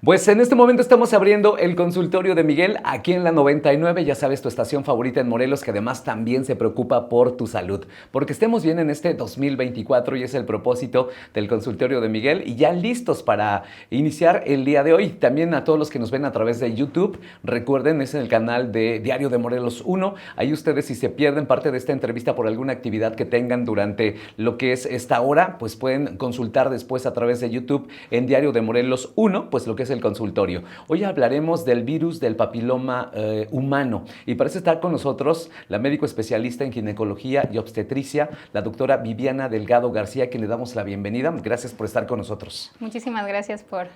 Pues en este momento estamos abriendo el consultorio de Miguel aquí en la 99, ya sabes, tu estación favorita en Morelos, que además también se preocupa por tu salud, porque estemos bien en este 2024 y es el propósito del consultorio de Miguel y ya listos para iniciar el día de hoy. También a todos los que nos ven a través de YouTube, recuerden, es en el canal de Diario de Morelos 1, ahí ustedes si se pierden parte de esta entrevista por alguna actividad que tengan durante lo que es esta hora, pues pueden consultar después a través de YouTube en Diario de Morelos 1, pues lo que es el consultorio. Hoy hablaremos del virus del papiloma humano y para eso está con nosotros la médico especialista en ginecología y obstetricia, la doctora Viviana Delgado García, a quien le damos la bienvenida. Gracias por estar con nosotros. Muchísimas gracias por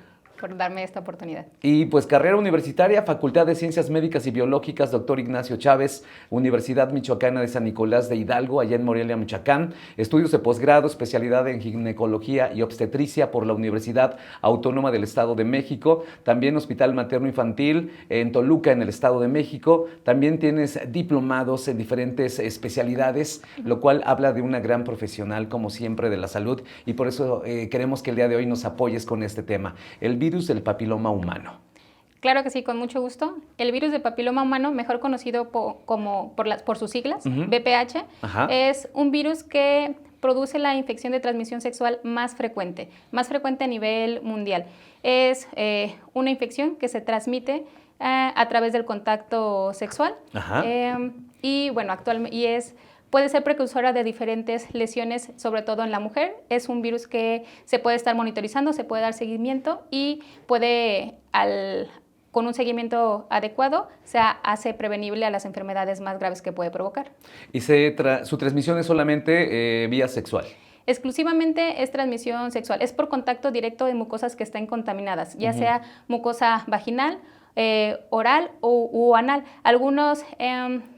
darme esta oportunidad. Y pues carrera universitaria, Facultad de Ciencias Médicas y Biológicas, doctor Ignacio Chávez, Universidad Michoacana de San Nicolás de Hidalgo, allá en Morelia, Michoacán. Estudios de posgrado, especialidad en ginecología y obstetricia por la Universidad Autónoma del Estado de México. También Hospital Materno Infantil en Toluca, en el Estado de México. También tienes diplomados en diferentes especialidades, lo cual habla de una gran profesional, como siempre, de la salud. Y por eso queremos que el día de hoy nos apoyes con este tema. El virus del papiloma humano. Claro que sí, con mucho gusto. El virus del papiloma humano, mejor conocido por sus siglas, VPH, es un virus que produce la infección de transmisión sexual más frecuente a nivel mundial. Es una infección que se transmite a través del contacto sexual y bueno, actualmente puede ser precursora de diferentes lesiones, sobre todo en la mujer. Es un virus que se puede estar monitorizando, se puede dar seguimiento y con un seguimiento adecuado, se hace prevenible a las enfermedades más graves que puede provocar. ¿Y su transmisión es solamente vía sexual? Exclusivamente es transmisión sexual. Es por contacto directo de mucosas que estén contaminadas, ya sea mucosa vaginal, oral o anal. Algunos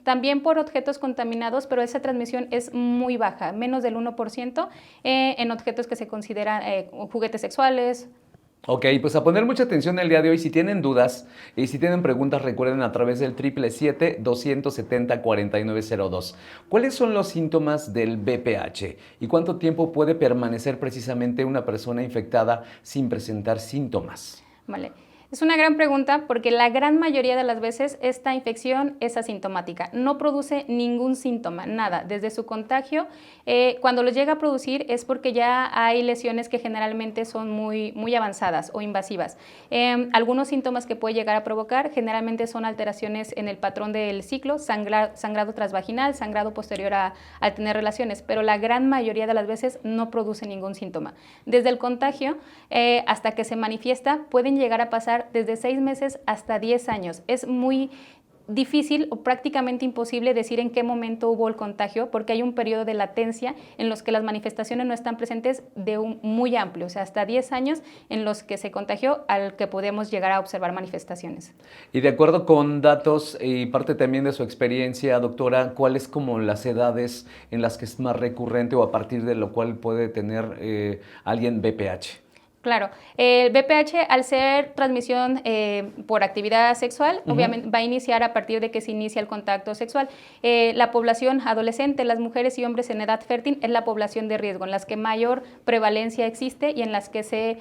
también por objetos contaminados, pero esa transmisión es muy baja, menos del 1% en objetos que se consideran juguetes sexuales. Ok, pues a poner mucha atención el día de hoy. Si tienen dudas y si tienen preguntas, recuerden a través del 777-270-4902. ¿Cuáles son los síntomas del VPH? ¿Y cuánto tiempo puede permanecer precisamente una persona infectada sin presentar síntomas? Vale. Es una gran pregunta porque la gran mayoría de las veces esta infección es asintomática, no produce ningún síntoma, nada. Desde su contagio, cuando lo llega a producir es porque ya hay lesiones que generalmente son muy avanzadas o invasivas. Algunos síntomas que puede llegar a provocar generalmente son alteraciones en el patrón del ciclo, sangrado transvaginal, sangrado posterior al tener relaciones, pero la gran mayoría de las veces no produce ningún síntoma. Desde el contagio hasta que se manifiesta pueden llegar a pasar desde 6 meses hasta 10 años. Es muy difícil o prácticamente imposible decir en qué momento hubo el contagio porque hay un periodo de latencia en los que las manifestaciones no están presentes muy amplio, o sea, hasta 10 años en los que se contagió al que podemos llegar a observar manifestaciones. Y de acuerdo con datos y parte también de su experiencia, doctora, ¿cuáles como las edades en las que es más recurrente o a partir de lo cual puede tener alguien VPH? Claro, el VPH al ser transmisión por actividad sexual, obviamente va a iniciar a partir de que se inicia el contacto sexual. La población adolescente, las mujeres y hombres en edad fértil es la población de riesgo, en las que mayor prevalencia existe y en las que se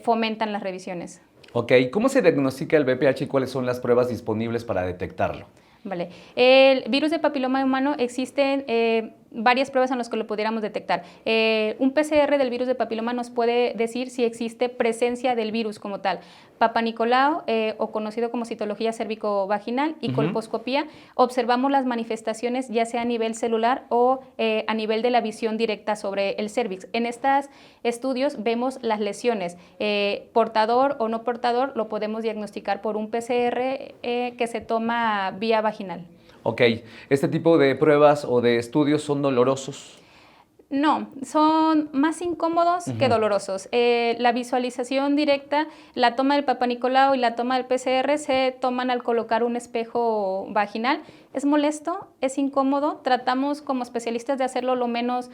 fomentan las revisiones. Ok, ¿cómo se diagnostica el VPH y cuáles son las pruebas disponibles para detectarlo? Vale. El virus de papiloma humano existen varias pruebas en las que lo pudiéramos detectar. Un PCR del virus de papiloma nos puede decir si existe presencia del virus como tal. Papa Nicolau, o conocido como citología cérvico-vaginal y colposcopía, observamos las manifestaciones ya sea a nivel celular o a nivel de la visión directa sobre el cérvix. En estos estudios vemos las lesiones. Portador o no portador lo podemos diagnosticar por un PCR que se toma vía vaginal. Ok, ¿este tipo de pruebas o de estudios son dolorosos? No, son más incómodos que dolorosos. La visualización directa, la toma del Papa Nicolau y la toma del PCR se toman al colocar un espejo vaginal. Es molesto, es incómodo. Tratamos como especialistas de hacerlo lo menos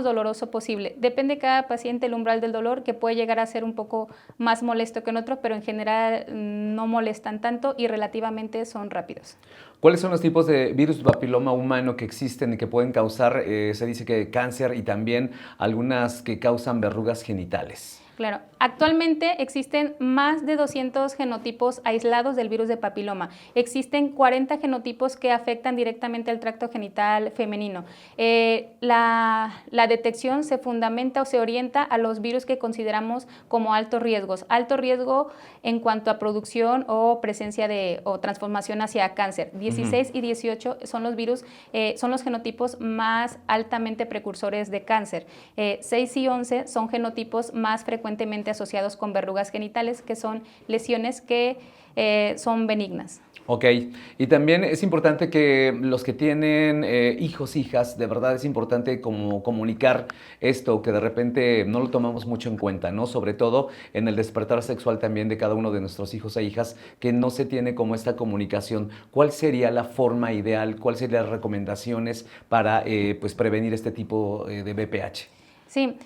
doloroso posible. Depende de cada paciente el umbral del dolor, que puede llegar a ser un poco más molesto que en otro, pero en general no molestan tanto y relativamente son rápidos. ¿Cuáles son los tipos de virus papiloma humano que existen y que pueden causar, se dice que cáncer y también algunas que causan verrugas genitales? Claro, actualmente existen más de 200 genotipos aislados del virus de papiloma. Existen 40 genotipos que afectan directamente al tracto genital femenino. La detección se fundamenta o se orienta a los virus que consideramos como altos riesgos. Alto riesgo en cuanto a producción o presencia o transformación hacia cáncer. 16 y 18 son los virus, son los genotipos más altamente precursores de cáncer. 6 y 11 son genotipos más frecuentemente asociados con verrugas genitales, que son lesiones que son benignas. Ok, y también es importante que los que tienen hijos, hijas, de verdad es importante como comunicar esto, que de repente no lo tomamos mucho en cuenta, ¿no? Sobre todo en el despertar sexual también de cada uno de nuestros hijos e hijas, que no se tiene como esta comunicación. ¿Cuál sería la forma ideal? ¿Cuáles serían las recomendaciones para pues prevenir este tipo de BPH? Sí,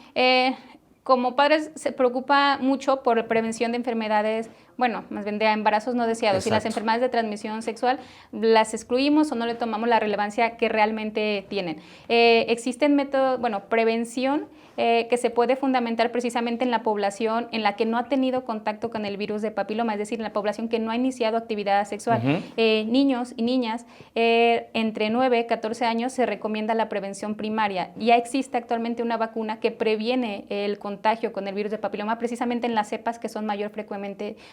como padres se preocupa mucho por prevención de enfermedades, bueno, más bien de embarazos no deseados. Y las enfermedades de transmisión sexual las excluimos o no le tomamos la relevancia que realmente tienen. Existen métodos, bueno, prevención que se puede fundamentar precisamente en la población en la que no ha tenido contacto con el virus de papiloma, es decir, en la población que no ha iniciado actividad sexual. Niños y niñas entre 9 y 14 años se recomienda la prevención primaria. Ya existe actualmente una vacuna que previene el contagio con el virus de papiloma precisamente en las cepas que son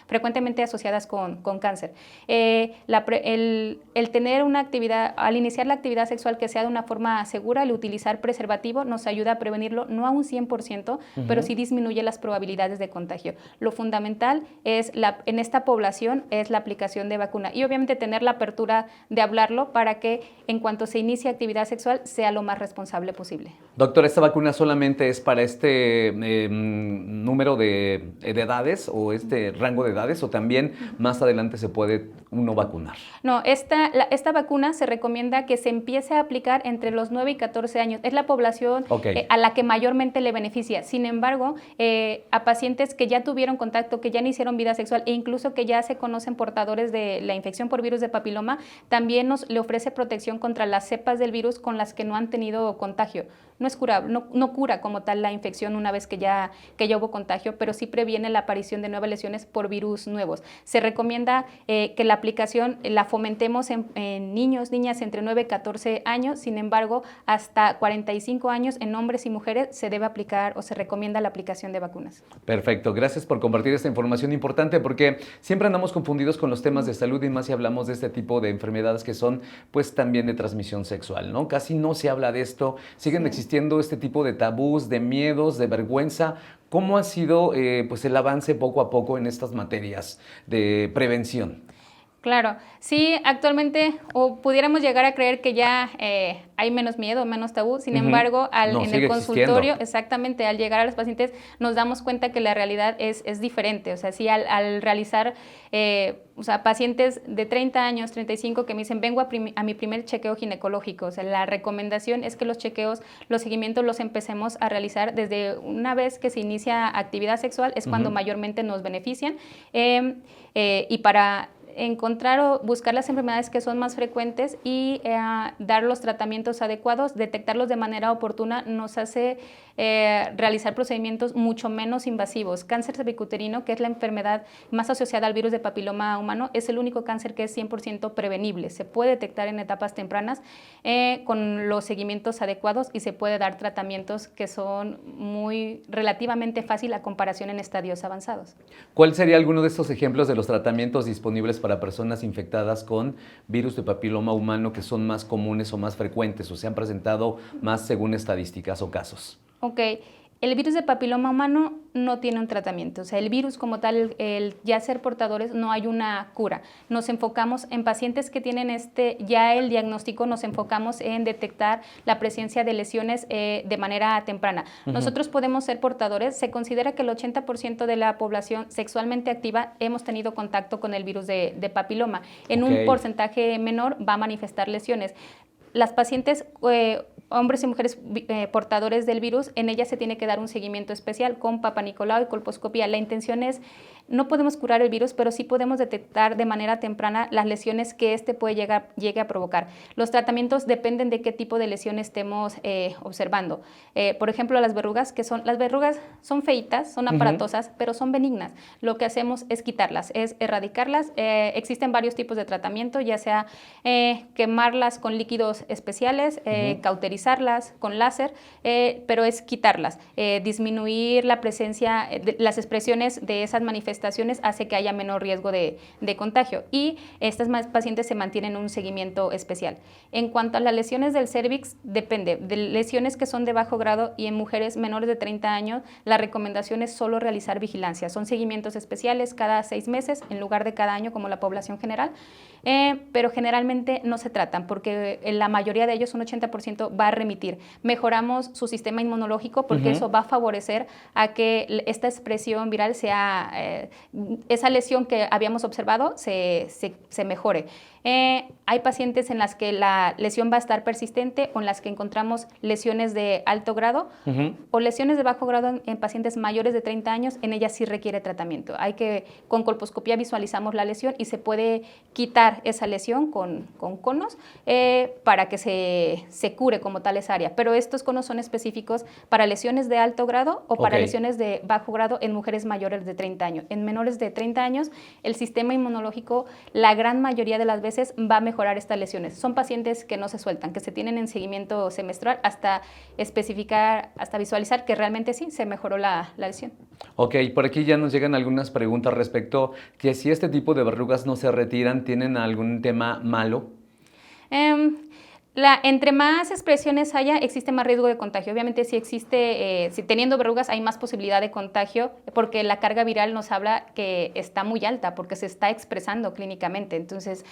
frecuentemente asociadas con cáncer. El tener una actividad, al iniciar la actividad sexual que sea de una forma segura, el utilizar preservativo nos ayuda a prevenirlo, no a un 100%, pero sí disminuye las probabilidades de contagio. Lo fundamental es en esta población es la aplicación de vacuna y obviamente tener la apertura de hablarlo para que en cuanto se inicie actividad sexual sea lo más responsable posible. Doctor, ¿esta vacuna solamente es para este número de edades o este rango de edades o también más adelante se puede uno vacunar? No, esta vacuna se recomienda que se empiece a aplicar entre los 9 y 14 años. Es la población a la que mayormente le beneficia. Sin embargo, a pacientes que ya tuvieron contacto, que ya iniciaron vida sexual e incluso que ya se conocen portadores de la infección por virus de papiloma, también le ofrece protección contra las cepas del virus con las que no han tenido contagio. No es curable, no cura como tal la infección una vez que ya hubo contagio, pero sí previene la aparición de nuevas lesiones por virus nuevos. Se recomienda que la aplicación la fomentemos en niños, niñas entre 9 y 14 años, sin embargo, hasta 45 años en hombres y mujeres se debe aplicar o se recomienda la aplicación de vacunas. Perfecto, gracias por compartir esta información importante porque siempre andamos confundidos con los temas de salud y más si hablamos de este tipo de enfermedades que son pues también de transmisión sexual, ¿no? Casi no se habla de esto, siguen existiendo este tipo de tabús, de miedos, de vergüenza. ¿Cómo ha sido pues el avance poco a poco en estas materias de prevención? Claro, sí, actualmente o pudiéramos llegar a creer que ya hay menos miedo, menos tabú, sin embargo, en el consultorio, exactamente, al llegar a los pacientes nos damos cuenta que la realidad es diferente, o sea, sí, al realizar, o sea, pacientes de 30 años, 35 que me dicen, vengo a mi primer chequeo ginecológico, o sea, la recomendación es que los chequeos, los seguimientos los empecemos a realizar desde una vez que se inicia actividad sexual, es cuando mayormente nos benefician, y para encontrar o buscar las enfermedades que son más frecuentes y dar los tratamientos adecuados, detectarlos de manera oportuna, nos hace realizar procedimientos mucho menos invasivos. Cáncer cervicuterino, que es la enfermedad más asociada al virus de papiloma humano, es el único cáncer que es 100% prevenible. Se puede detectar en etapas tempranas con los seguimientos adecuados y se puede dar tratamientos que son relativamente fácil a comparación en estadios avanzados. ¿Cuál sería alguno de estos ejemplos de los tratamientos disponibles para personas infectadas con virus de papiloma humano que son más comunes o más frecuentes o se han presentado más según estadísticas o casos? Ok, el virus de papiloma humano no tiene un tratamiento, o sea, el virus como tal, el ya ser portadores, no hay una cura. Nos enfocamos en pacientes que tienen ya el diagnóstico, nos enfocamos en detectar la presencia de lesiones de manera temprana. Nosotros podemos ser portadores, se considera que el 80% de la población sexualmente activa hemos tenido contacto con el virus de papiloma. En un porcentaje menor va a manifestar lesiones. Las pacientes, hombres y mujeres portadores del virus, en ellas se tiene que dar un seguimiento especial con Papa Nicolau y colposcopía. La intención es No podemos curar el virus, pero sí podemos detectar de manera temprana las lesiones que llegue a provocar. Los tratamientos dependen de qué tipo de lesión estemos observando. Por ejemplo, las verrugas son feitas, son aparatosas, pero son benignas. Lo que hacemos es quitarlas, es erradicarlas. Existen varios tipos de tratamiento, ya sea quemarlas con líquidos especiales, cauterizarlas con láser, pero es quitarlas. Disminuir la presencia, las expresiones de esas manifestaciones hace que haya menor riesgo de contagio, y estas pacientes se mantienen en un seguimiento especial. En cuanto a las lesiones del cérvix, depende. De lesiones que son de bajo grado y en mujeres menores de 30 años, la recomendación es solo realizar vigilancia. Son seguimientos especiales cada 6 meses en lugar de cada año como la población general, pero generalmente no se tratan porque la mayoría de ellos, un 80%, va a remitir. Mejoramos su sistema inmunológico porque eso va a favorecer a que esta expresión viral sea, esa lesión que habíamos observado se mejore. Hay pacientes en las que la lesión va a estar persistente o en las que encontramos lesiones de alto grado o lesiones de bajo grado en pacientes mayores de 30 años, en ellas sí requiere tratamiento. Con colposcopía visualizamos la lesión y se puede quitar esa lesión con conos para que se cure como tal esa área. Pero estos conos son específicos para lesiones de alto grado o para lesiones de bajo grado en mujeres mayores de 30 años. En menores de 30 años, el sistema inmunológico, la gran mayoría de las veces, va a mejorar estas lesiones. Son pacientes que no se sueltan, que se tienen en seguimiento semestral hasta especificar, hasta visualizar que realmente sí se mejoró la lesión. Ok, por aquí ya nos llegan algunas preguntas respecto que si este tipo de verrugas no se retiran, ¿tienen algún tema malo? Entre más expresiones haya, existe más riesgo de contagio. Obviamente, si teniendo verrugas hay más posibilidad de contagio, porque la carga viral nos habla que está muy alta, porque se está expresando clínicamente. Entonces,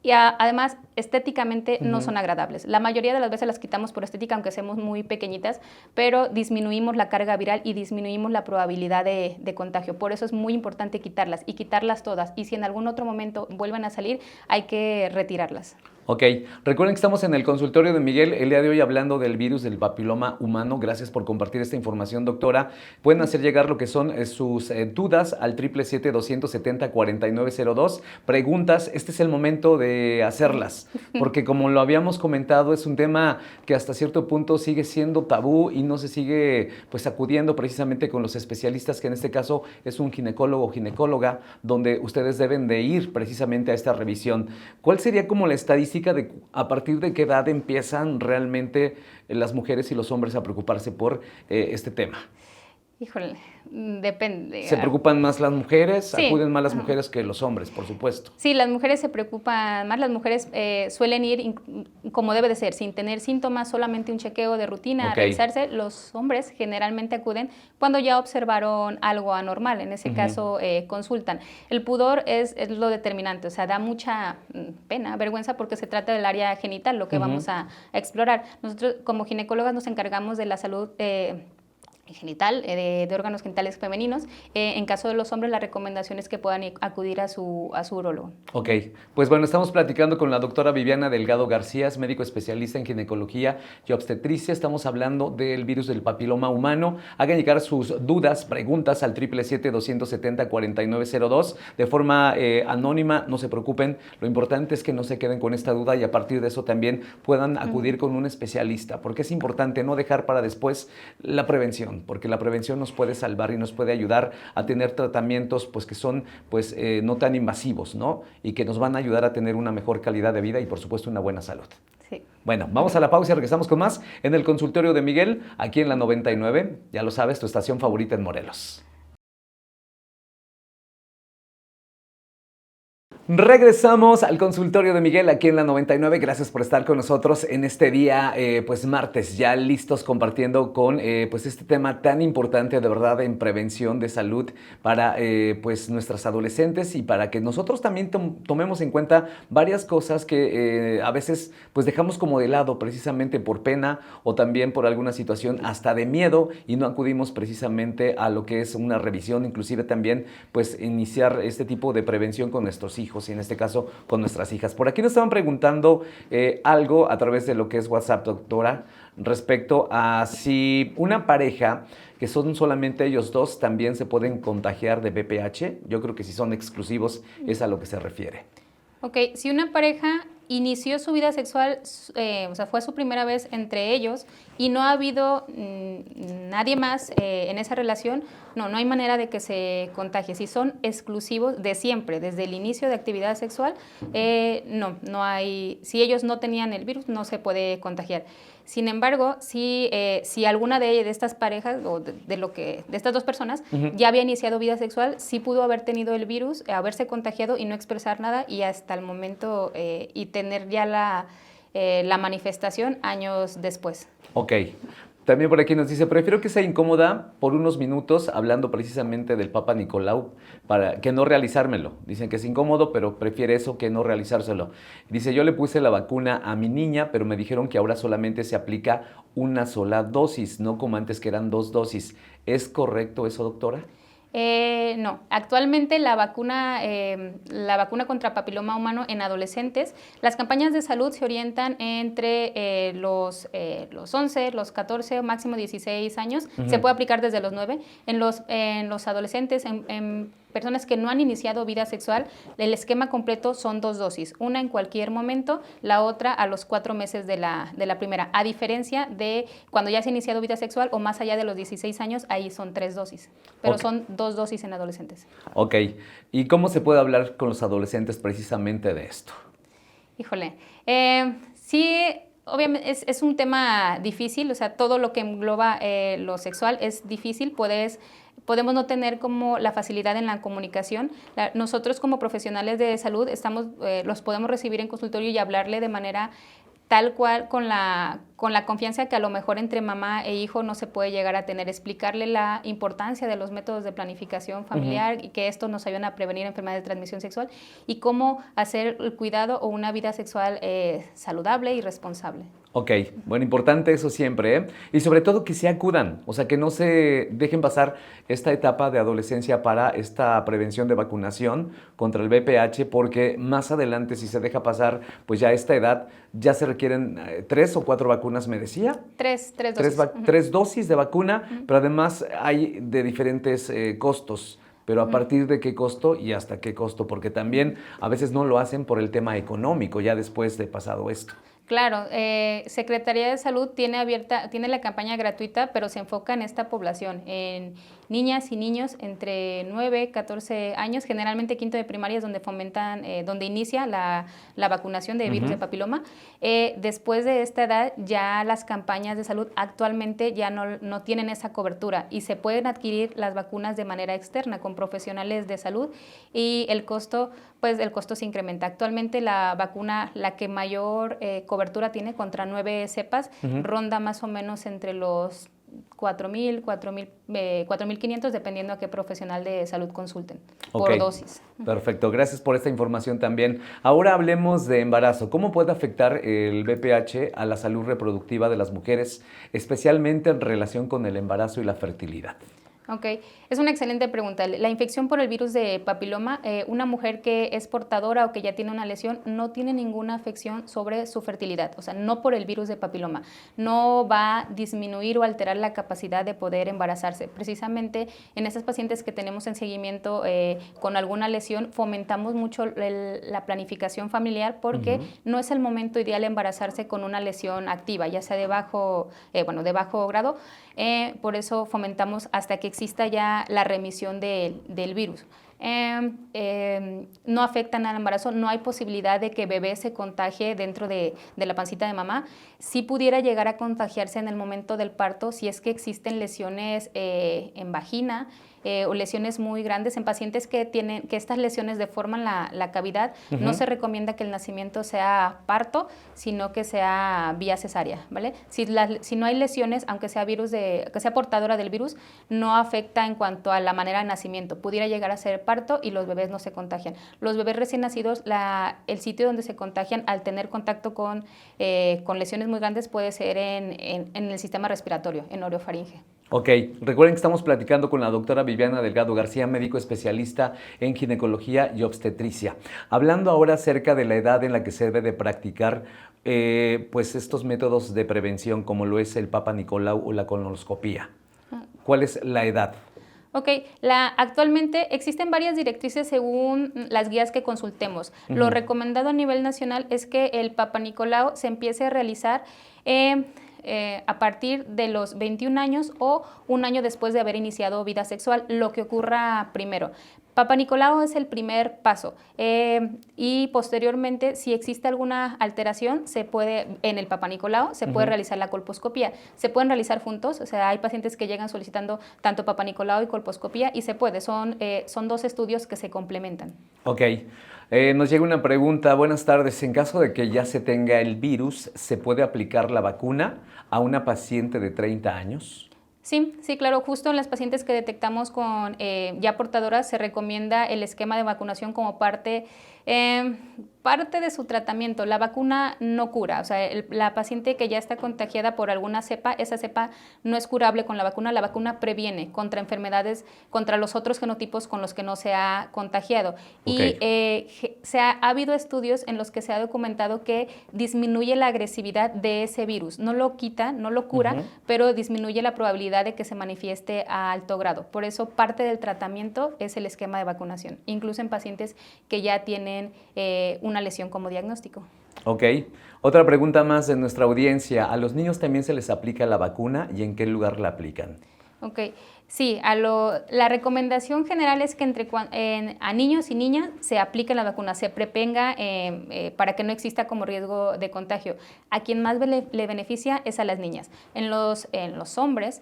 además, estéticamente no son agradables. La mayoría de las veces las quitamos por estética, aunque seamos muy pequeñitas, pero disminuimos la carga viral y disminuimos la probabilidad de contagio. Por eso es muy importante quitarlas y quitarlas todas. Y si en algún otro momento vuelven a salir, hay que retirarlas. Ok, recuerden que estamos en el consultorio de Miguel el día de hoy hablando del virus del papiloma humano. Gracias por compartir esta información, doctora. Pueden hacer llegar lo que son sus dudas al 777-270-4902. Preguntas, este es el momento de hacerlas, porque como lo habíamos comentado, es un tema que hasta cierto punto sigue siendo tabú y no se sigue pues acudiendo precisamente con los especialistas, que en este caso es un ginecólogo o ginecóloga, donde ustedes deben de ir precisamente a esta revisión. ¿Cuál sería como la estadística de a partir de qué edad empiezan realmente las mujeres y los hombres a preocuparse por este tema? Híjole, depende. ¿Se preocupan más las mujeres? Sí. Acuden más las mujeres que los hombres, por supuesto. Sí, las mujeres se preocupan más. Las mujeres suelen ir como debe de ser, sin tener síntomas, solamente un chequeo de rutina, a revisarse. Los hombres generalmente acuden cuando ya observaron algo anormal. En ese caso, consultan. El pudor es lo determinante, o sea, da mucha pena, vergüenza, porque se trata del área genital, lo que vamos a explorar. Nosotros, como ginecólogas, nos encargamos de la salud genital, de órganos genitales femeninos. En caso de los hombres, la recomendación es que puedan acudir a su urólogo. Ok, pues bueno, estamos platicando con la doctora Viviana Delgado García, es médico especialista en ginecología y obstetricia. Estamos hablando del virus del papiloma humano. Hagan llegar sus dudas, preguntas al 777-270-4902 de forma anónima, no se preocupen. Lo importante es que no se queden con esta duda y a partir de eso también puedan acudir con un especialista, porque es importante no dejar para después la prevención, porque la prevención nos puede salvar y nos puede ayudar a tener tratamientos pues, que son pues, no tan invasivos, ¿no? Y que nos van a ayudar a tener una mejor calidad de vida y por supuesto una buena salud. Sí. Bueno, vamos a la pausa y regresamos con más en el consultorio de Miguel, aquí en la 99, ya lo sabes, tu estación favorita en Morelos. Regresamos al consultorio de Miguel aquí en la 99. Gracias por estar con nosotros en este día, pues martes, ya listos compartiendo con pues este tema tan importante de verdad en prevención de salud para pues nuestras adolescentes y para que nosotros también tomemos en cuenta varias cosas que a veces pues dejamos como de lado precisamente por pena o también por alguna situación hasta de miedo y no acudimos precisamente a lo que es una revisión, inclusive también pues iniciar este tipo de prevención con nuestros hijos y en este caso con nuestras hijas. Por aquí nos estaban preguntando algo a través de lo que es WhatsApp, doctora. respecto a si una pareja que son solamente ellos dos también se pueden contagiar de VPH. Yo creo que si son exclusivos es a lo que se refiere. Ok, si una pareja inició su vida sexual, o sea, fue su primera vez entre ellos y no ha habido nadie más en esa relación, no hay manera de que se contagie. Si son exclusivos de siempre, desde el inicio de actividad sexual, no hay, si ellos no tenían el virus, no se puede contagiar. Sin embargo, si alguna de estas parejas o de estas dos personas ya había iniciado vida sexual, sí pudo haber tenido el virus, haberse contagiado y no expresar nada y hasta el momento y tener ya la manifestación años después. Ok. También por aquí nos dice, prefiero que sea incómoda por unos minutos, hablando precisamente del Papa Nicolau, para que no realizármelo. Dicen que es incómodo, pero prefiere eso que no realizárselo. Dice, yo le puse la vacuna a mi niña, pero me dijeron que ahora solamente se aplica una sola dosis, no como antes que eran 2 dosis. ¿Es correcto eso, doctora? No, actualmente la vacuna contra papiloma humano en adolescentes, las campañas de salud se orientan entre los 11, los 14, máximo 16 años, se puede aplicar desde los 9. En los adolescentes, en personas que no han iniciado vida sexual, el esquema completo son 2 dosis, una en cualquier momento, la otra a los 4 meses de la primera, a diferencia de cuando ya se ha iniciado vida sexual o más allá de los 16 años, ahí son 3 dosis, pero son 2 dosis en adolescentes. Ok, ¿y cómo se puede hablar con los adolescentes precisamente de esto? Híjole, sí, obviamente es un tema difícil, o sea, todo lo que engloba lo sexual es difícil, podemos no tener como la facilidad en la comunicación. Nosotros como profesionales de salud los podemos recibir en consultorio y hablarle de manera tal cual con la confianza que a lo mejor entre mamá e hijo no se puede llegar a tener, explicarle la importancia de los métodos de planificación familiar y que esto nos ayuda a prevenir enfermedades de transmisión sexual y cómo hacer el cuidado o una vida sexual saludable y responsable. Ok, bueno, importante eso siempre, ¿eh? Y sobre todo que se acudan, o sea, que no se dejen pasar esta etapa de adolescencia para esta prevención de vacunación contra el VPH, porque más adelante, si se deja pasar, pues ya a esta edad, ya se requieren 3 o 4 vacunas, me decía. Tres dosis. 3 dosis de vacuna, pero además hay de diferentes costos. Pero ¿a partir de qué costo y hasta qué costo? Porque también a veces no lo hacen por el tema económico, ya después de pasado esto. Claro, Secretaría de Salud tiene la campaña gratuita, pero se enfoca en esta población, en niñas y niños entre 9, 14 años, generalmente quinto de primaria es donde donde inicia la vacunación de virus de papiloma. Después de esta edad, ya las campañas de salud actualmente ya no tienen esa cobertura y se pueden adquirir las vacunas de manera externa con profesionales de salud y el costo se incrementa. Actualmente la vacuna, la que mayor cobertura tiene contra 9 cepas, ronda más o menos entre los 4,000, 4,500, dependiendo a qué profesional de salud consulten por dosis. Perfecto, gracias por esta información también. Ahora hablemos de embarazo. ¿Cómo puede afectar el VPH a la salud reproductiva de las mujeres, especialmente en relación con el embarazo y la fertilidad? Ok, es una excelente pregunta. La infección por el virus de papiloma, una mujer que es portadora o que ya tiene una lesión no tiene ninguna afección sobre su fertilidad, o sea, no por el virus de papiloma. No va a disminuir o alterar la capacidad de poder embarazarse. Precisamente en esas pacientes que tenemos en seguimiento con alguna lesión, fomentamos mucho la planificación familiar porque no es el momento ideal embarazarse con una lesión activa, ya sea de bajo grado. Por eso fomentamos hasta que exista ya la remisión del virus. No afectan al embarazo, no hay posibilidad de que bebé se contagie dentro de la pancita de mamá. Sí pudiera llegar a contagiarse en el momento del parto si es que existen lesiones en vagina, o lesiones muy grandes en pacientes que estas lesiones deforman la cavidad. No se recomienda que el nacimiento sea parto, sino que sea vía cesárea, ¿vale? Si no hay lesiones, aunque sea que sea portadora del virus, no afecta en cuanto a la manera de nacimiento. Pudiera llegar a ser parto y los bebés no se contagian. Los bebés recién nacidos, el sitio donde se contagian al tener contacto con lesiones muy grandes puede ser en el sistema respiratorio, en orofaringe. Ok, recuerden que estamos platicando con la doctora Viviana Delgado García, médico especialista en ginecología y obstetricia. Hablando ahora acerca de la edad en la que se debe de practicar pues estos métodos de prevención como lo es el Papa Nicolau o la colonoscopía. ¿Cuál es la edad? Ok, actualmente existen varias directrices según las guías que consultemos. Lo recomendado a nivel nacional es que el Papa Nicolau se empiece a realizar a partir de los 21 años o un año después de haber iniciado vida sexual, lo que ocurra primero. Papa Nicolau es el primer paso y posteriormente, si existe alguna alteración, se puede, en el Papa Nicolau, se puede realizar la colposcopía. Se pueden realizar juntos, o sea, hay pacientes que llegan solicitando tanto Papa Nicolau y colposcopía y se puede, son dos estudios que se complementan. Ok, nos llega una pregunta. Buenas tardes. En caso de que ya se tenga el virus, ¿se puede aplicar la vacuna a una paciente de 30 años? Sí, sí, claro, justo en las pacientes que detectamos con ya portadoras se recomienda el esquema de vacunación como parte de su tratamiento. La vacuna no cura, o sea, la paciente que ya está contagiada por alguna cepa, esa cepa no es curable con la vacuna previene contra enfermedades, contra los otros genotipos con los que no se ha contagiado. Okay. Y ha habido estudios en los que se ha documentado que disminuye la agresividad de ese virus, no lo quita, no lo cura, pero disminuye la probabilidad de que se manifieste a alto grado. Por eso parte del tratamiento es el esquema de vacunación, incluso en pacientes que ya tienen una lesión como diagnóstico. Ok. Otra pregunta más de nuestra audiencia. ¿A los niños también se les aplica la vacuna y en qué lugar la aplican? Ok, sí, la recomendación general es que a niños y niñas se aplique la vacuna, se prevenga para que no exista como riesgo de contagio. A quien más le beneficia es a las niñas. En los hombres,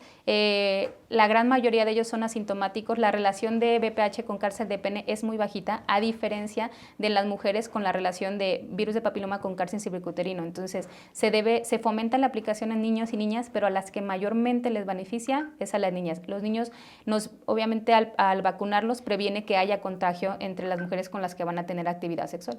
la gran mayoría de ellos son asintomáticos. La relación de VPH con cáncer de pene es muy bajita, a diferencia de las mujeres con la relación de virus de papiloma con cáncer cervicuterino. Entonces, se fomenta la aplicación en niños y niñas, pero a las que mayormente les beneficia es a las niñas. Los niños, obviamente al vacunarlos, previene que haya contagio entre las mujeres con las que van a tener actividad sexual.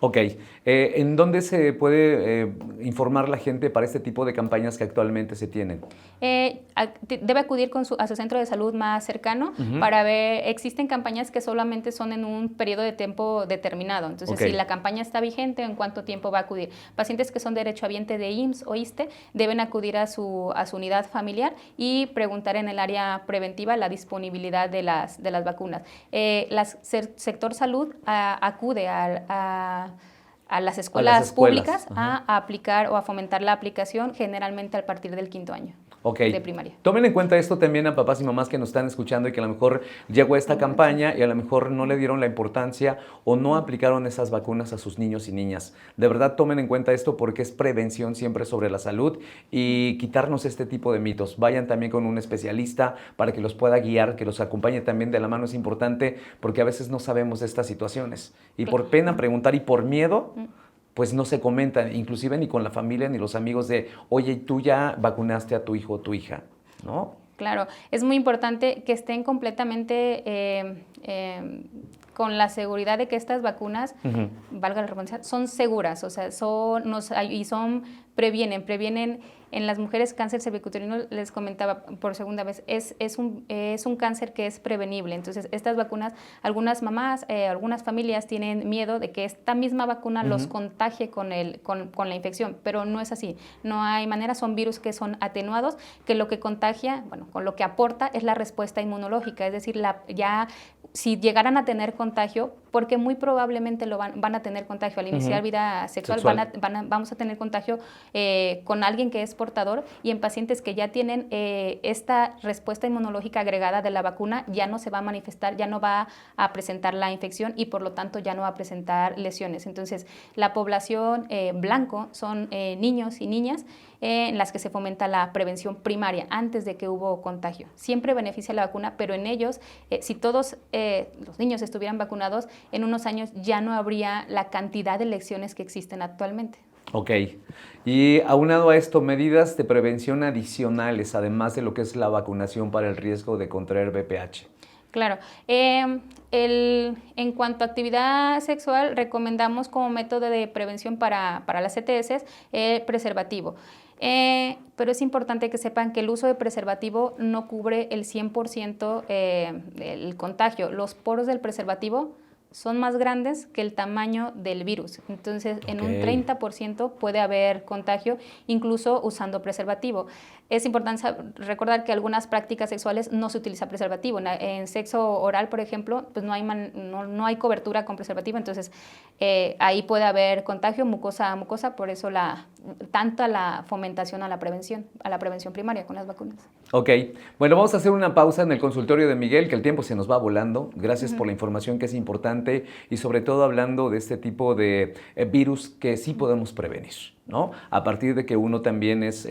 Ok. ¿En dónde se puede informar la gente para este tipo de campañas que actualmente se tienen? Debe acudir a su centro de salud más cercano para ver, existen campañas que solamente son en un periodo de tiempo determinado. Entonces, si la campaña está vigente, ¿en cuánto tiempo va a acudir? Pacientes que son derechohabientes de IMSS o ISSSTE deben acudir a su unidad familiar y preguntar en el área preventiva la disponibilidad de las vacunas. Sector salud acude a las escuelas públicas a aplicar o a fomentar la aplicación generalmente a partir del 5º año de primaria. Tomen en cuenta esto también a papás y mamás que nos están escuchando y que a lo mejor llegó esta campaña y a lo mejor no le dieron la importancia o no aplicaron esas vacunas a sus niños y niñas. De verdad tomen en cuenta esto porque es prevención siempre sobre la salud y quitarnos este tipo de mitos. Vayan también con un especialista para que los pueda guiar, que los acompañe también de la mano. Es importante porque a veces no sabemos de estas situaciones y por pena preguntar y por miedo pues no se comenta, inclusive ni con la familia ni los amigos de, oye, tú ya vacunaste a tu hijo o tu hija, ¿no? Claro, es muy importante que estén completamente con la seguridad de que estas vacunas, valga la redundancia, son seguras, o sea, previenen en las mujeres cáncer cervicuterino, les comentaba por segunda vez, es un cáncer que es prevenible. Entonces, estas vacunas, algunas mamás, algunas familias tienen miedo de que esta misma vacuna los contagie con la infección, pero no es así. No hay manera, son virus que son atenuados, que lo que contagia, bueno, con lo que aporta es la respuesta inmunológica, es decir, si llegaran a tener contagio, porque muy probablemente van a tener contagio al iniciar vida sexual. Vamos a tener contagio con alguien que es portador y en pacientes que ya tienen esta respuesta inmunológica agregada de la vacuna ya no se va a manifestar, ya no va a presentar la infección y por lo tanto ya no va a presentar lesiones. Entonces, la población blanco son niños y niñas en las que se fomenta la prevención primaria antes de que hubo contagio. Siempre beneficia la vacuna, pero en ellos, si todos los niños estuvieran vacunados, en unos años ya no habría la cantidad de lesiones que existen actualmente. Ok. Y aunado a esto, medidas de prevención adicionales, además de lo que es la vacunación para el riesgo de contraer VPH. Claro. En cuanto a actividad sexual, recomendamos como método de prevención para las ETS el preservativo. Pero es importante que sepan que el uso de preservativo no cubre el 100% el contagio. Los poros del preservativo son más grandes que el tamaño del virus. Entonces, en un 30% puede haber contagio, incluso usando preservativo. Es importante recordar que algunas prácticas sexuales no se utiliza preservativo. En sexo oral, por ejemplo, pues no hay cobertura con preservativo, entonces ahí puede haber contagio mucosa a mucosa, por eso tanta la fomentación a la prevención primaria con las vacunas. Ok, bueno, vamos a hacer una pausa en el consultorio de Miguel, que el tiempo se nos va volando. Gracias por la información que es importante y sobre todo hablando de este tipo de virus que sí podemos prevenir, ¿no? A partir de que uno también es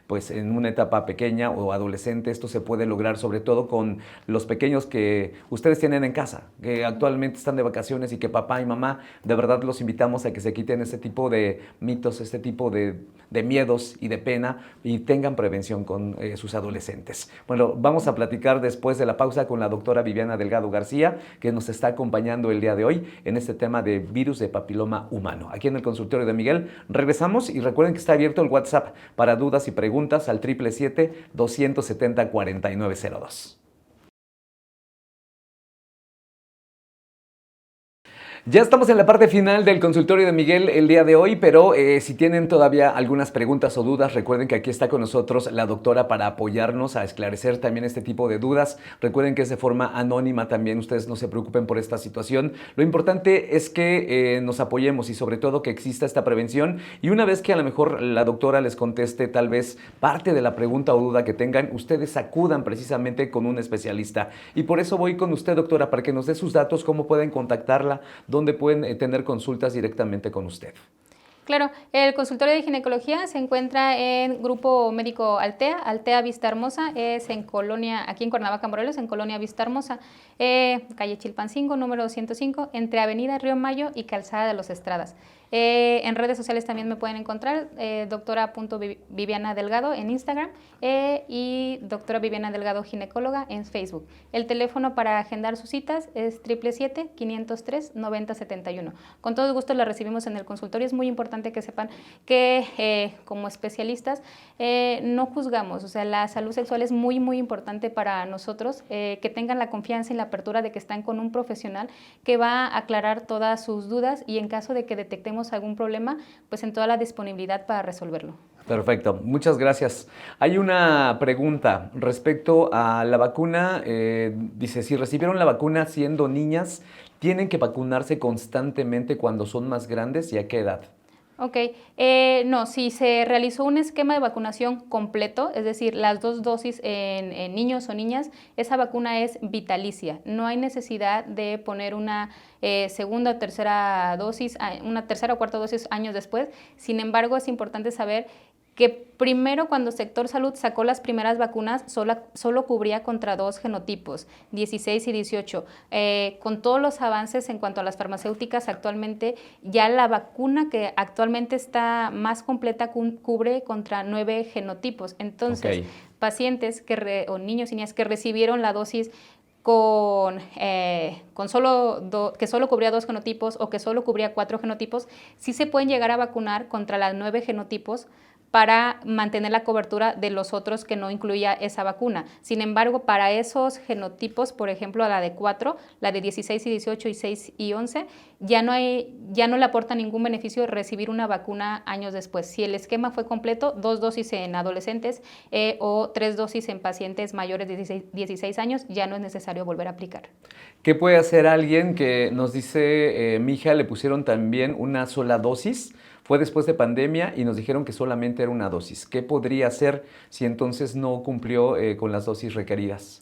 pues en una etapa pequeña o adolescente, esto se puede lograr sobre todo con los pequeños que ustedes tienen en casa, que actualmente están de vacaciones y que papá y mamá de verdad los invitamos a que se quiten este tipo de mitos, este tipo de miedos y de pena y tengan prevención con sus adolescentes. Bueno, vamos a platicar después de la pausa con la doctora Viviana Delgado García, que nos está acompañando el día de hoy en este tema de virus de papiloma humano. Aquí en el consultorio de Miguel regresamos y recuerden que está abierto el WhatsApp para dudas y preguntas al 777-270-4902. Ya estamos en la parte final del consultorio de Miguel el día de hoy, pero si tienen todavía algunas preguntas o dudas, recuerden que aquí está con nosotros la doctora para apoyarnos a esclarecer también este tipo de dudas. Recuerden que es de forma anónima también, ustedes no se preocupen por esta situación. Lo importante es que nos apoyemos y sobre todo que exista esta prevención, y una vez que a lo mejor la doctora les conteste tal vez parte de la pregunta o duda que tengan, ustedes acudan precisamente con un especialista. Y por eso voy con usted, doctora, para que nos dé sus datos, cómo pueden contactarla, dónde pueden tener consultas directamente con usted. Claro, el consultorio de ginecología se encuentra en Grupo Médico Altea, Altea Vista Hermosa, es en Colonia, aquí en Cuernavaca, Morelos, en Colonia Vista Hermosa, calle Chilpancingo, número 105, entre Avenida Río Mayo y Calzada de los Estradas. En redes sociales también me pueden encontrar, doctora.viviana Delgado en Instagram y doctora Viviana Delgado ginecóloga en Facebook. El teléfono para agendar sus citas es 777-503-9071. Con todo gusto la recibimos en el consultorio. Es muy importante que sepan que como especialistas no juzgamos, o sea, la salud sexual es muy, muy importante para nosotros, que tengan la confianza y la apertura de que están con un profesional que va a aclarar todas sus dudas y en caso de que detectemos algún problema, pues en toda la disponibilidad para resolverlo. Perfecto, muchas gracias. Hay una pregunta respecto a la vacuna. Dice, si recibieron la vacuna siendo niñas, ¿tienen que vacunarse constantemente cuando son más grandes y a qué edad? Ok, no, si se realizó un esquema de vacunación completo, es decir, las 2 dosis en niños o niñas, esa vacuna es vitalicia. No hay necesidad de poner una segunda o tercera dosis, una tercera o cuarta dosis años después. Sin embargo, es importante saber que primero cuando Sector Salud sacó las primeras vacunas solo cubría contra 2 genotipos, 16 y 18. Con todos los avances en cuanto a las farmacéuticas actualmente, ya la vacuna que actualmente está más completa cubre contra 9 genotipos. Entonces, pacientes o niños y niñas que recibieron la dosis que solo cubría 2 genotipos o que solo cubría 4 genotipos, sí se pueden llegar a vacunar contra las 9 genotipos para mantener la cobertura de los otros que no incluía esa vacuna. Sin embargo, para esos genotipos, por ejemplo, la de 4, la de 16 y 18 y 6 y 11, ya no le aporta ningún beneficio recibir una vacuna años después. Si el esquema fue completo, 2 dosis en adolescentes o 3 dosis en pacientes mayores de 16 años, ya no es necesario volver a aplicar. ¿Qué puede hacer alguien que nos dice, mi hija le pusieron también una sola dosis? Fue después de pandemia y nos dijeron que solamente era una dosis. ¿Qué podría hacer si entonces no cumplió con las dosis requeridas?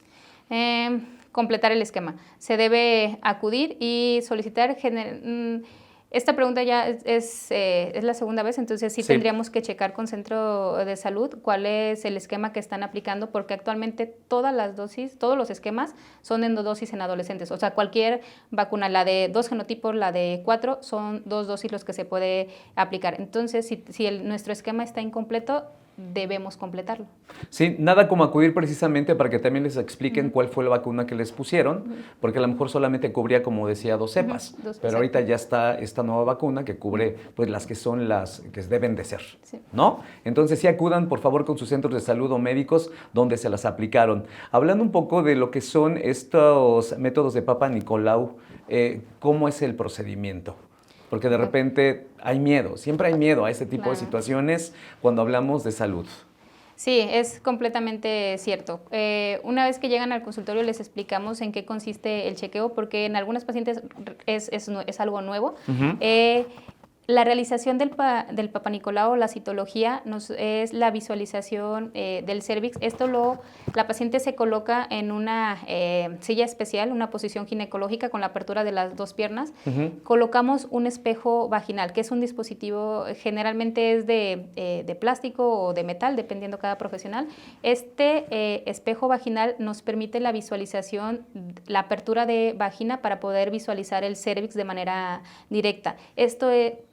Completar el esquema. Se debe acudir y solicitar. Esta pregunta ya es la segunda vez, entonces sí tendríamos que checar con Centro de Salud cuál es el esquema que están aplicando, porque actualmente todas las dosis, todos los esquemas son endodosis en adolescentes. O sea, cualquier vacuna, la de 2 genotipos, la de 4, son 2 dosis los que se puede aplicar. Entonces, si nuestro esquema está incompleto, debemos completarlo. Sí, nada como acudir precisamente para que también les expliquen cuál fue la vacuna que les pusieron, porque a lo mejor solamente cubría, como decía, 2 cepas, pero ahorita ya está esta nueva vacuna que cubre pues las que son las que deben de ser, Sí. ¿no? Entonces sí acudan por favor con sus centros de salud o médicos donde se las aplicaron. Hablando un poco de lo que son estos métodos de Papa Nicolau, ¿cómo es el procedimiento? Porque de repente hay miedo, siempre hay miedo a este tipo de Claro. situaciones cuando hablamos de salud. Sí, es completamente cierto. Una vez que llegan al consultorio les explicamos en qué consiste el chequeo, porque en algunas pacientes es algo nuevo. La realización del Papa Nicolau, la citología, es la visualización del cérvix. La paciente se coloca en una silla especial, una posición ginecológica con la apertura de las 2 piernas. Colocamos un espejo vaginal, que es un dispositivo, generalmente es de plástico o de metal, dependiendo cada profesional. Este espejo vaginal nos permite la visualización, la apertura de vagina para poder visualizar el cérvix de manera directa.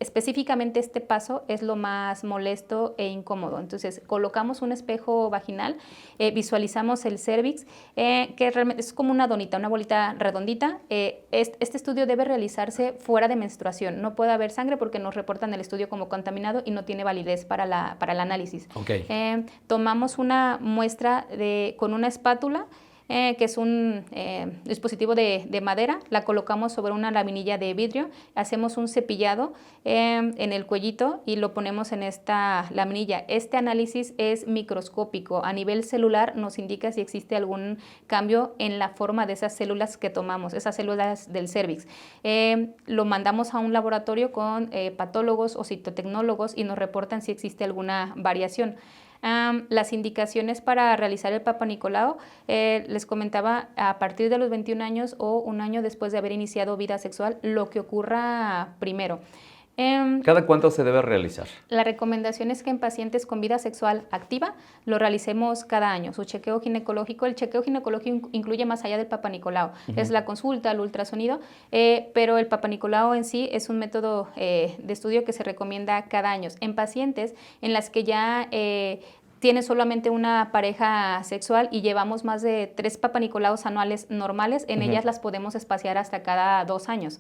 Específicamente este paso es lo más molesto e incómodo. Entonces, colocamos un espejo vaginal, visualizamos el cérvix, que realmente es como una donita, una bolita redondita. Este estudio debe realizarse fuera de menstruación. No puede haber sangre porque nos reportan el estudio como contaminado y no tiene validez para el análisis. Okay. Tomamos una muestra con una espátula, que es un dispositivo de madera, la colocamos sobre una laminilla de vidrio, hacemos un cepillado en el cuellito y lo ponemos en esta laminilla. Este análisis es microscópico, a nivel celular nos indica si existe algún cambio en la forma de esas células que tomamos, esas células del cérvix. Lo mandamos a un laboratorio con patólogos o citotecnólogos y nos reportan si existe alguna variación. Las indicaciones para realizar el Papa Nicolau, les comentaba, a partir de los 21 años o un año después de haber iniciado vida sexual, lo que ocurra primero. ¿Cada cuánto se debe realizar? La recomendación es que en pacientes con vida sexual activa lo realicemos cada año. Su chequeo ginecológico, el chequeo ginecológico incluye más allá del Papa Nicolau, es la consulta, el ultrasonido, pero el Papa Nicolau en sí es un método de estudio que se recomienda cada año. En pacientes en las que ya tiene solamente una pareja sexual y llevamos más de 3 Papa Nicolaus anuales normales, en ellas las podemos espaciar hasta cada 2 años.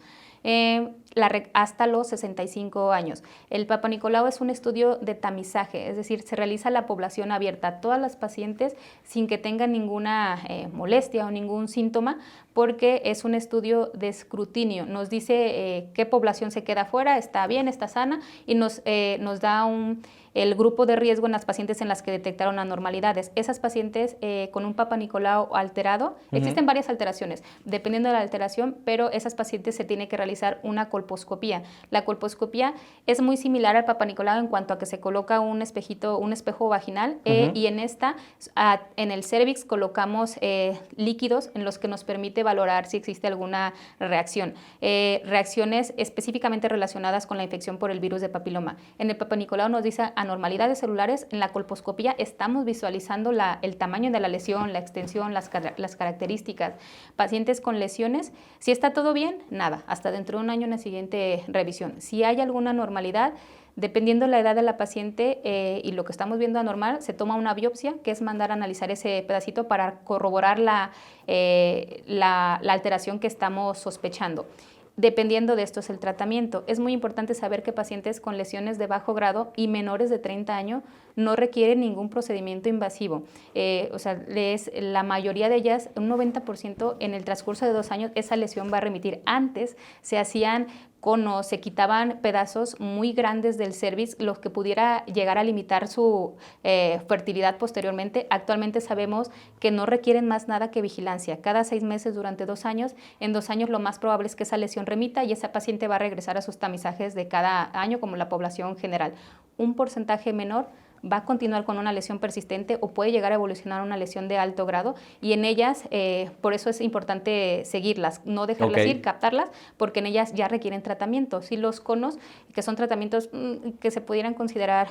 Hasta los 65 años. El Papa Nicolau es un estudio de tamizaje, es decir, se realiza la población abierta a todas las pacientes sin que tengan ninguna molestia o ningún síntoma, porque es un estudio de escrutinio. Nos dice qué población se queda fuera, está bien, está sana, y nos da el grupo de riesgo en las pacientes en las que detectaron anormalidades. Esas pacientes con un Papa Nicolau alterado, existen varias alteraciones, dependiendo de la alteración, pero esas pacientes se tiene que realizar una colposcopía. La colposcopía es muy similar al Papa Nicolau en cuanto a que se coloca un espejo vaginal y en el cérvix colocamos líquidos en los que nos permite valorar si existe alguna reacción. Reacciones específicamente relacionadas con la infección por el virus de papiloma. En el Papa Nicolau nos dice anormalidades celulares. En la colposcopía estamos visualizando el tamaño de la lesión, la extensión, las características. Pacientes con lesiones, si está todo bien, nada, hasta dentro de un año en la siguiente revisión. Si hay alguna anormalidad, dependiendo de la edad de la paciente y lo que estamos viendo anormal, se toma una biopsia, que es mandar a analizar ese pedacito para corroborar la alteración que estamos sospechando. Dependiendo de esto es el tratamiento. Es muy importante saber que pacientes con lesiones de bajo grado y menores de 30 años no requieren ningún procedimiento invasivo. La mayoría de ellas, un 90% en el transcurso de 2 años, esa lesión va a remitir. Antes se hacían conos, se quitaban pedazos muy grandes del cérvix, los que pudiera llegar a limitar su fertilidad posteriormente. Actualmente sabemos que no requieren más nada que vigilancia. Cada 6 meses durante 2 años, en 2 años lo más probable es que esa lesión remita y esa paciente va a regresar a sus tamizajes de cada año como la población general. Un porcentaje menor va a continuar con una lesión persistente o puede llegar a evolucionar a una lesión de alto grado y en ellas, por eso es importante seguirlas, no dejarlas ir, captarlas, porque en ellas ya requieren tratamiento. Si los conos, que son tratamientos que se pudieran considerar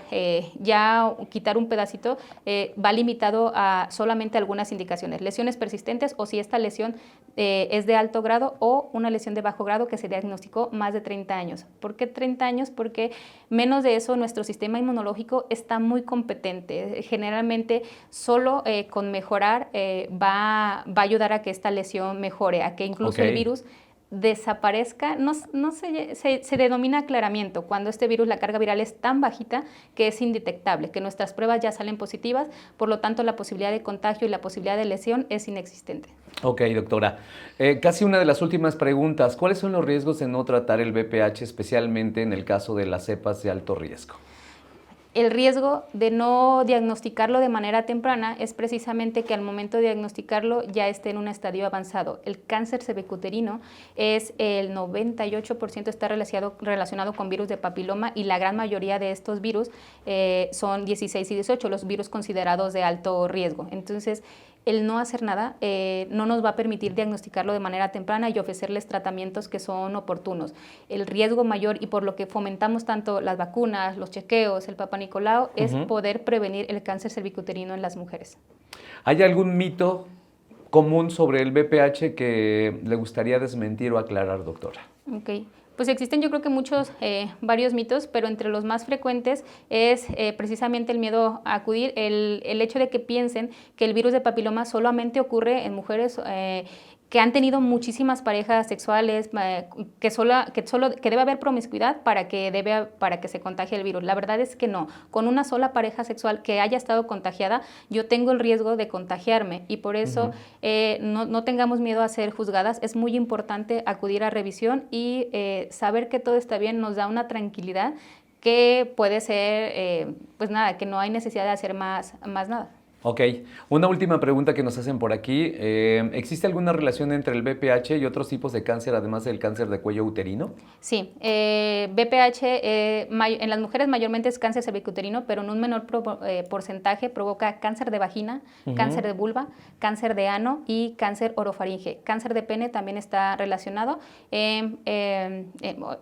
ya quitar un pedacito, va limitado a solamente algunas indicaciones, lesiones persistentes o si esta lesión es de alto grado o una lesión de bajo grado que se diagnosticó más de 30 años. ¿Por qué 30 años? Porque menos de eso nuestro sistema inmunológico está muy muy competente. Generalmente solo con mejorar va a ayudar a que esta lesión mejore, a que incluso el virus desaparezca. Se denomina aclaramiento, cuando este virus, la carga viral es tan bajita que es indetectable, que nuestras pruebas ya salen positivas, por lo tanto la posibilidad de contagio y la posibilidad de lesión es inexistente. Ok, doctora. Casi una de las últimas preguntas. ¿Cuáles son los riesgos de no tratar el VPH, especialmente en el caso de las cepas de alto riesgo? El riesgo de no diagnosticarlo de manera temprana es precisamente que al momento de diagnosticarlo ya esté en un estadio avanzado. El cáncer cervicuterino es el 98% está relacionado con virus de papiloma, y la gran mayoría de estos virus son 16 y 18, los virus considerados de alto riesgo. Entonces, el no hacer nada no nos va a permitir diagnosticarlo de manera temprana y ofrecerles tratamientos que son oportunos. El riesgo mayor, y por lo que fomentamos tanto las vacunas, los chequeos, el Papa Nicolau, es poder prevenir el cáncer cervicuterino en las mujeres. ¿Hay algún mito común sobre el VPH que le gustaría desmentir o aclarar, doctora? Ok. Pues existen, yo creo que varios mitos, pero entre los más frecuentes es precisamente el miedo a acudir, el hecho de que piensen que el virus de papiloma solamente ocurre en mujeres que han tenido muchísimas parejas sexuales, que debe haber promiscuidad para que se contagie el virus. La verdad es que no. Con una sola pareja sexual que haya estado contagiada, yo tengo el riesgo de contagiarme, y por eso no tengamos miedo a ser juzgadas. Es muy importante acudir a revisión y saber que todo está bien nos da una tranquilidad que puede ser, pues nada, que no hay necesidad de hacer más nada. Ok, una última pregunta que nos hacen por aquí. ¿Existe alguna relación entre el VPH y otros tipos de cáncer, además del cáncer de cuello uterino? Sí, VPH en las mujeres mayormente es cáncer cervicuterino, pero en un menor porcentaje provoca cáncer de vagina, cáncer de vulva, cáncer de ano y cáncer orofaringe. Cáncer de pene también está relacionado,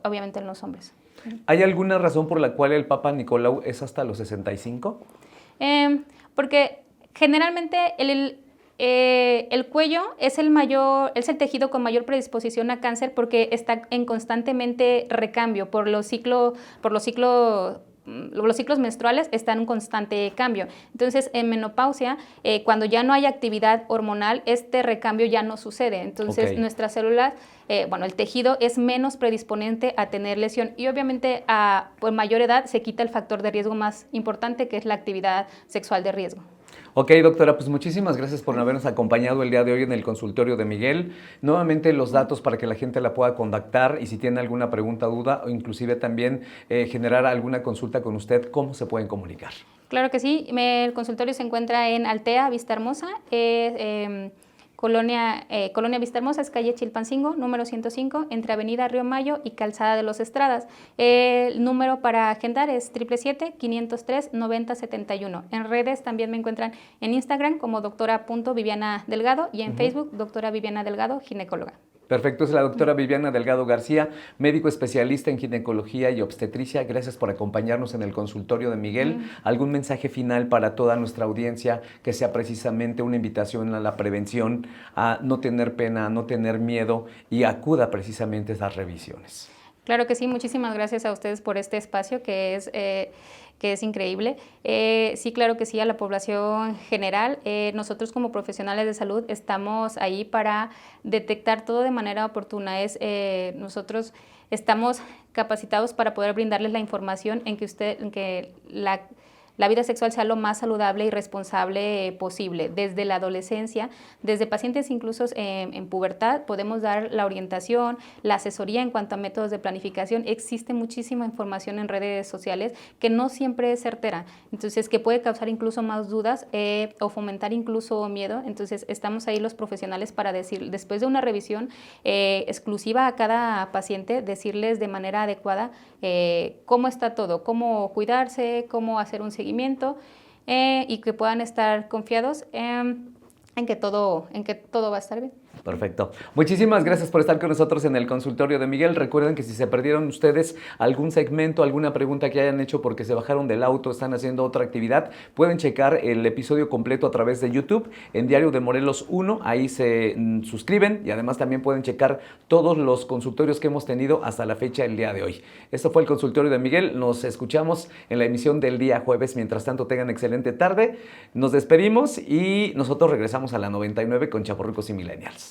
obviamente en los hombres. ¿Hay alguna razón por la cual el Papa Nicolau es hasta los 65? Porque generalmente el cuello es el tejido con mayor predisposición a cáncer, porque está en constantemente recambio por los ciclos menstruales, está en un constante cambio. Entonces, en menopausia, cuando ya no hay actividad hormonal, este recambio ya no sucede. Entonces, nuestras células, el tejido es menos predisponente a tener lesión, y obviamente por mayor edad se quita el factor de riesgo más importante, que es la actividad sexual de riesgo. Ok, doctora, pues muchísimas gracias por habernos acompañado el día de hoy en el consultorio de Miguel. Nuevamente los datos para que la gente la pueda contactar, y si tiene alguna pregunta, duda, o inclusive también generar alguna consulta con usted, ¿cómo se pueden comunicar? Claro que sí, el consultorio se encuentra en Altea, Vista Hermosa, Colonia Vista Hermosa, es calle Chilpancingo, número 105, entre Avenida Río Mayo y Calzada de los Estradas. El número para agendar es 777-503-9071. En redes también me encuentran en Instagram como doctora.Viviana Delgado, y en Facebook doctora Viviana Delgado, ginecóloga. Perfecto, es la doctora Viviana Delgado García, médico especialista en ginecología y obstetricia. Gracias por acompañarnos en el consultorio de Miguel. ¿Algún mensaje final para toda nuestra audiencia que sea precisamente una invitación a la prevención, a no tener pena, a no tener miedo, y acuda precisamente a esas revisiones? Claro que sí, muchísimas gracias a ustedes por este espacio que es increíble. Sí, claro que sí, a la población general. Nosotros como profesionales de salud estamos ahí para detectar todo de manera oportuna. Nosotros estamos capacitados para poder brindarles la información en que la vida sexual sea lo más saludable y responsable posible. Desde la adolescencia, desde pacientes incluso en pubertad, podemos dar la orientación, la asesoría en cuanto a métodos de planificación. Existe muchísima información en redes sociales que no siempre es certera, entonces que puede causar incluso más dudas o fomentar incluso miedo. Entonces estamos ahí los profesionales para decir, después de una revisión exclusiva a cada paciente, decirles de manera adecuada cómo está todo, cómo cuidarse, cómo hacer un seguimiento, y que puedan estar confiados en que todo va a estar bien. Perfecto. Muchísimas gracias por estar con nosotros en el consultorio de Miguel. Recuerden que si se perdieron ustedes algún segmento, alguna pregunta que hayan hecho porque se bajaron del auto, están haciendo otra actividad, pueden checar el episodio completo a través de YouTube en Diario de Morelos 1. Ahí se suscriben y además también pueden checar todos los consultorios que hemos tenido hasta la fecha el día de hoy. Esto fue el consultorio de Miguel. Nos escuchamos en la emisión del día jueves. Mientras tanto, tengan excelente tarde. Nos despedimos y nosotros regresamos a la 99 con Chavorrucos y Millennials.